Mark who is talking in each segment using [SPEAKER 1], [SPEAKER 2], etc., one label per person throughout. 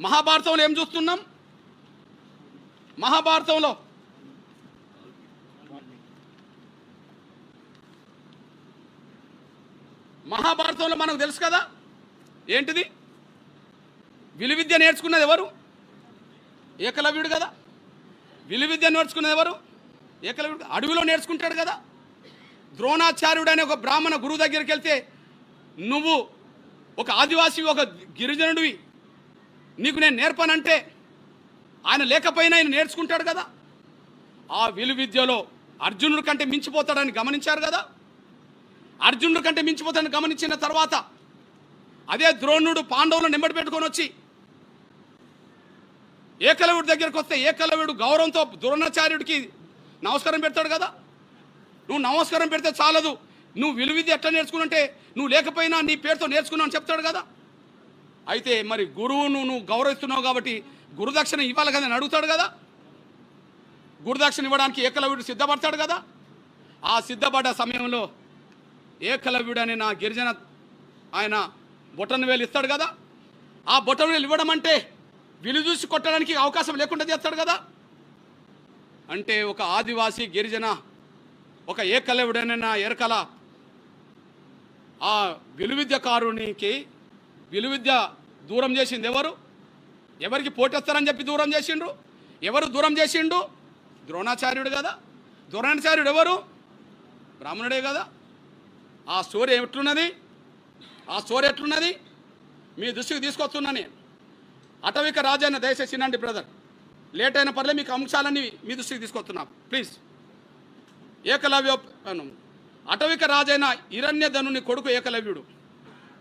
[SPEAKER 1] మహాభారతంలో ఏం చూస్తున్నాం? మహాభారతంలో మనకు తెలుసు కదా ఏంటిది? విలువిద్య నేర్చుకున్నది ఎవరు? ఏకలవ్యుడు కదా. విలువిద్య నేర్చుకున్నది ఎవరు? ఏకలవ్యుడు. అడవిలో నేర్చుకుంటాడు కదా. ద్రోణాచార్యుడు అనే ఒక బ్రాహ్మణ గురువు దగ్గరికి వెళ్తే, నువ్వు ఒక ఆదివాసి, ఒక గిరిజనుడివి, నీకు నేను నేర్పనంటే ఆయన లేకపోయినా ఆయన నేర్చుకుంటాడు కదా. ఆ విలువిద్యలో అర్జునుడి కంటే మించిపోతాడని గమనించారు కదా. అర్జునుడి కంటే మించిపోతాడని గమనించిన తర్వాత అదే ద్రోణుడు పాండవులను నెమ్మడి పెట్టుకొని వచ్చి ఏకలవ్యుడి దగ్గరికి వస్తే ఏకలవ్యుడు గౌరవంతో ద్రోణాచార్యుడికి నమస్కారం పెడతాడు కదా. నువ్వు నమస్కారం పెడితే చాలదు, నువ్వు విలువిద్య ఎట్లా నేర్చుకున్నంటే నువ్వు లేకపోయినా నీ పేరుతో నేర్చుకున్నావు అని చెప్తాడు కదా. అయితే మరి గురువును నువ్వు గౌరవిస్తున్నావు కాబట్టి గురుదక్షిణ ఇవ్వాలి కదా అని అడుగుతాడు కదా. గురుదక్షిణ ఇవ్వడానికి ఏకలవ్యుడు సిద్ధపడతాడు కదా. ఆ సిద్ధపడ్డ సమయంలో ఏకలవ్యుడు అనే నా గిరిజన ఆయన బొటన వేలు ఇస్తాడు కదా. ఆ బొటన వేలు ఇవ్వడం అంటే విలు చూసి కొట్టడానికి అవకాశం లేకుండా చేస్తాడు కదా. అంటే ఒక ఆదివాసీ గిరిజన, ఒక ఏకలవ్యుడైన ఎరకల ఆ విలువిద్యకారునికి విలువిద్య దూరం చేసింది ఎవరు? ఎవరికి పోటేస్తారని చెప్పి దూరం చేసిండు. ఎవరు దూరం చేసిండు? ద్రోణాచార్యుడు కదా. ద్రోణాచార్యుడు ఎవరు? బ్రాహ్మణుడే కదా. ఆ స్టోరీ ఎట్లున్నది? మీ దృష్టికి తీసుకొస్తున్నా నేను. అటవిక రాజైన దయచేసి చిన్నండి బ్రదర్, లేట్ అయిన పర్లే, మీకు అంశాలన్నీ మీ దృష్టికి తీసుకొస్తున్నా ప్లీజ్. ఏకలవ్య అటవిక రాజైన హిరణ్యధనుని కొడుకు ఏకలవ్యుడు.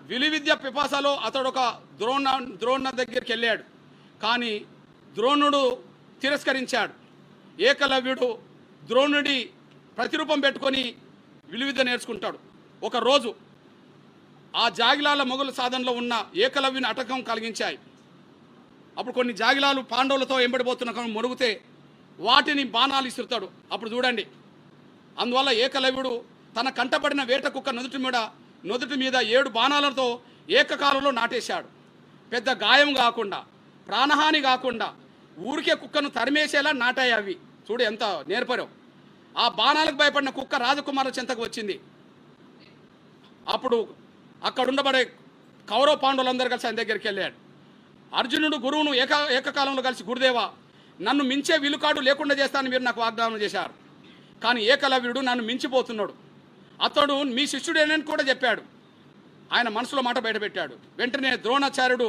[SPEAKER 1] విలువిద్య పిపాసలో అతడు ఒక ద్రోణ దగ్గరికి వెళ్ళాడు, కానీ ద్రోణుడు తిరస్కరించాడు. ఏకలవ్యుడు ద్రోణుడి ప్రతిరూపం పెట్టుకొని విలువిద్య నేర్చుకుంటాడు. ఒకరోజు ఆ జాగిలాల మొఘలు సాధనలో ఉన్న ఏకలవ్యుని అటకం కలిగించాయి. అప్పుడు కొన్ని జాగిలాలు పాండవులతో ఎంబడిపోతున్న మొరుగుతే వాటిని బాణాలు ఇస్తుతాడు. అప్పుడు చూడండి, అందువల్ల ఏకలవ్యుడు తన కంటపడిన వేట కుక్క నుదుటి మీద 7 బాణాలతో ఏకకాలంలో నాటేశాడు. పెద్ద గాయం కాకుండా, ప్రాణహాని కాకుండా ఊరికే కుక్కను తరిమేసేలా నాటాయి అవి. చూడు ఎంత నేర్పరో. ఆ బాణాలకు భయపడిన కుక్క రాజకుమారుల చెంతకు వచ్చింది. అప్పుడు అక్కడ ఉండబడే కౌరవ పాండవులందరూ కలిసి ఆయన దగ్గరికి వెళ్ళాడు. అర్జునుడు గురువును ఏకకాలంలో కలిసి, గురుదేవా, నన్ను మించే విలుకాడు లేకుండా చేస్తానని మీరు నాకు వాగ్దానం చేశారు, కానీ ఏకలవ్యుడు నన్ను మించిపోతున్నాడు, అతడు మీ శిష్యుడేనని కూడా చెప్పాడు. ఆయన మనసులో మాట బయటపెట్టాడు. వెంటనే ద్రోణాచార్యుడు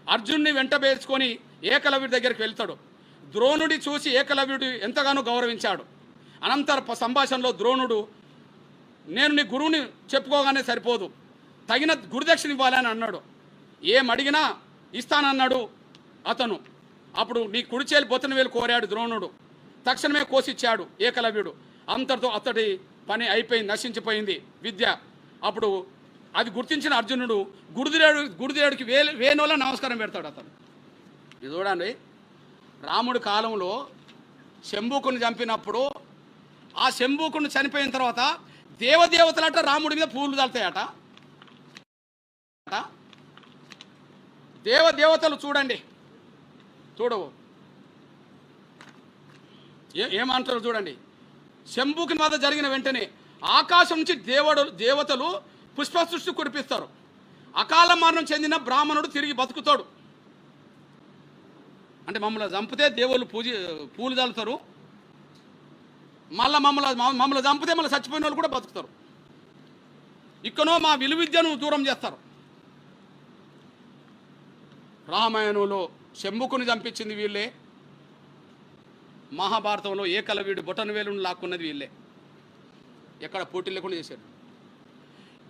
[SPEAKER 1] అర్జునుడిని వెంటబేసుకొని ఏకలవ్యుడి దగ్గరికి వెళ్తాడు. ద్రోణుడి చూసి ఏకలవ్యుడు ఎంతగానో గౌరవించాడు. అనంతర సంభాషణలో ద్రోణుడు, నేను నీ గురువుని చెప్పుకోగానే సరిపోదు, తగిన గురుదక్షిణ ఇవ్వాలని అన్నాడు. ఏం అడిగినా ఇస్తానన్నాడు అతను. అప్పుడు నీ కుడిచేలు బొత్తన వేలు కోరాడు ద్రోణుడు. తక్షణమే కోసిచ్చాడు ఏకలవ్యుడు. అంతటితో అతడి పని అయిపోయింది, నశించిపోయింది విద్య. అప్పుడు అది గుర్తించిన అర్జునుడు గురుదేవుడికి వేణుల నమస్కారం పెడతాడు అతను. ఇది చూడండి, రాముడి కాలంలో శంభూకుని చంపినప్పుడు ఆ శంభూకుని చనిపోయిన తర్వాత దేవదేవతలట రాముడి మీద పూలు చల్లుతాయట. దేవదేవతలు చూడండి, చూడవు ఏమంటారు చూడండి. శంభుకి మీద జరిగిన వెంటనే ఆకాశం నుంచి దేవతలు పుష్పసృష్టి కురిపిస్తారు. అకాల మరణం చెందిన బ్రాహ్మణుడు తిరిగి బతుకుతాడు. అంటే మమ్మల్ని చంపితే దేవుళ్ళు పూలు చల్లుతారు, మమ్మల్ని చంపితే మళ్ళీ చచ్చిపోయిన వాళ్ళు కూడా బతుకుతారు. ఇక్కడో మా విలువిద్యను దూరం చేస్తారు. రామాయణంలో శంభుకుని చంపించింది వీళ్ళే, మహాభారతంలో ఏకలవ్యుడి బొటన వేలును లాక్కున్నది వీళ్ళే. ఎక్కడ పోటీ లేకుండా చేశారు.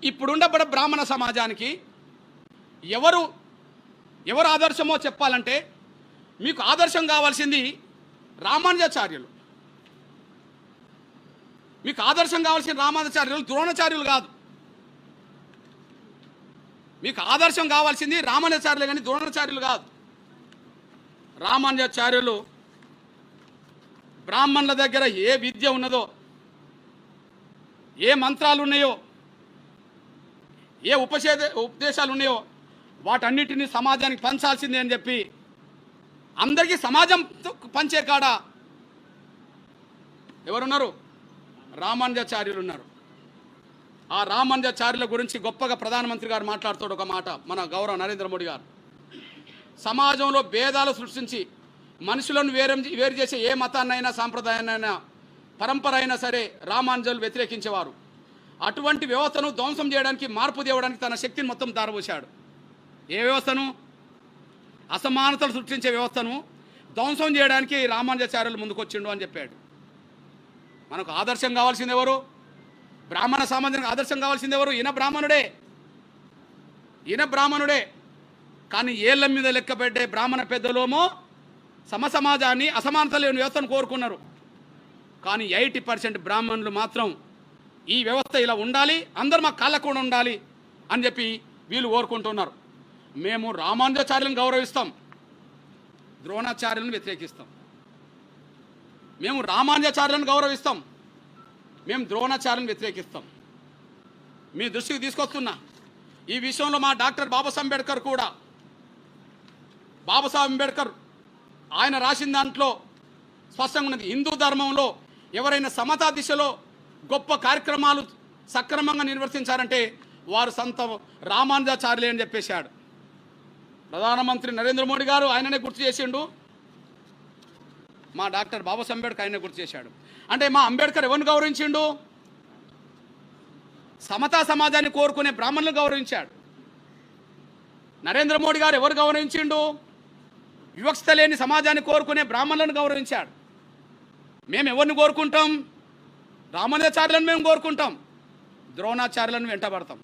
[SPEAKER 1] ఇప్పుడుండబడ బ్రాహ్మణ సమాజానికి ఎవరు ఆదర్శమో చెప్పాలంటే మీకు ఆదర్శం కావాల్సింది రామానుజాచార్యులు. మీకు ఆదర్శం కావాల్సిన రామానుజాచార్యులు, ద్రోణాచార్యులు కాదు. మీకు ఆదర్శం కావాల్సింది రామానుజాచార్యులు కానీ ద్రోణాచార్యులు కాదు. రామానుజాచార్యులు బ్రాహ్మణుల దగ్గర ఏ విద్య ఉన్నదో, ఏ మంత్రాలు ఉన్నాయో, ఏ ఉపదేశాలు ఉన్నాయో వాటన్నిటినీ సమాజానికి పంచాల్సిందే అని చెప్పి అందరికీ సమాజం పంచే కాడ ఎవరున్నారు? రామానుజాచార్యులు ఉన్నారు. ఆ రామానుజాచార్యుల గురించి గొప్పగా ప్రధానమంత్రి గారు మాట్లాడుతాడు ఒక మాట, మన గౌరవ నరేంద్ర మోడీ గారు. సమాజంలో భేదాలు సృష్టించి మనుషులను వేరు చేసే ఏ మతాన్నైనా సాంప్రదాయాన్నైనా పరంపర అయినా సరే రామానుజులు వ్యతిరేకించేవారు. అటువంటి వ్యవస్థను ధ్వంసం చేయడానికి, మార్పు తేవడానికి తన శక్తిని మొత్తం దారపోశాడు. ఏ వ్యవస్థను? అసమానతలు సృష్టించే వ్యవస్థను ధ్వంసం చేయడానికి రామానుజాచార్యులు ముందుకొచ్చిండు అని చెప్పాడు. మనకు ఆదర్శం కావాల్సింది ఎవరు? బ్రాహ్మణ సామాజిక ఆదర్శం కావాల్సింది ఎవరు? ఈయన బ్రాహ్మణుడే. కానీ ఏళ్ల మీద లెక్కపెట్టే బ్రాహ్మణ పెద్దలోమో సమాజాన్ని, అసమానత లేని వ్యవస్థను కోరుకున్నారు. కానీ 80% బ్రాహ్మణులు మాత్రం ఈ వ్యవస్థ ఇలా ఉండాలి, అందరూ మా కాళ్ళ కూడా ఉండాలి అని చెప్పి వీళ్ళు కోరుకుంటున్నారు. మేము రామానుజాచార్యులను గౌరవిస్తాం, ద్రోణాచార్యులను వ్యతిరేకిస్తాం. మేము రామానుజాచార్యులను గౌరవిస్తాం, మేము ద్రోణాచార్యులను వ్యతిరేకిస్తాం. మీ దృష్టికి తీసుకొస్తున్నా, ఈ విషయంలో మా డాక్టర్ బాబాసాహెబ్ అంబేద్కర్ కూడా, బాబాసాహెబ్ అంబేద్కర్ ఆయన రాసిన దాంట్లో స్పష్టంగా ఉన్నది, హిందూ ధర్మంలో ఎవరైనా సమతా దిశలో గొప్ప కార్యక్రమాలు సక్రమంగా నిర్వర్తించారంటే వారు సంత రామానుజాచార్యులే అని చెప్పేశాడు. ప్రధానమంత్రి నరేంద్ర మోడీ గారు ఆయననే గుర్తు చేసిండు, మా డాక్టర్ బాబాసాహెబ్ అంబేద్కర్ ఆయనే గుర్తు చేశాడు. అంటే మా అంబేద్కర్ ఎవరిని గౌరవించిండు? సమతా సమాజాన్ని కోరుకునే బ్రాహ్మణులు గౌరవించాడు. నరేంద్ర మోడీ గారు ఎవరు గౌరవించిండు? వివక్షత లేని సమాజాన్ని కోరుకునే బ్రాహ్మణులను గౌరవించాడు. మేము ఎవరిని కోరుకుంటాం? రామానుజాచార్యులను మేము కోరుకుంటాం, ద్రోణాచార్యులను వెంటబడతాం.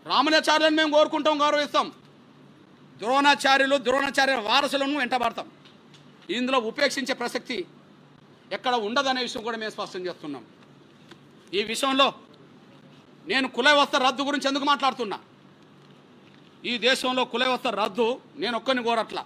[SPEAKER 1] రామానుజాచార్యులను మేము కోరుకుంటాం, గౌరవిస్తాం. ద్రోణాచార్యుల వారసులను వెంటబడతాం. ఇందులో ఉపేక్షించే ప్రసక్తి ఎక్కడ ఉండదనే విషయం కూడా మేము స్పష్టం చేస్తున్నాం. ఈ విషయంలో నేను కుల వ్యవస్థ రద్దు గురించి ఎందుకు మాట్లాడుతున్నా? ఈ దేశంలో కుల వ్యవస్థ రద్దు నేను ఒక్కరిని కోరట్లా.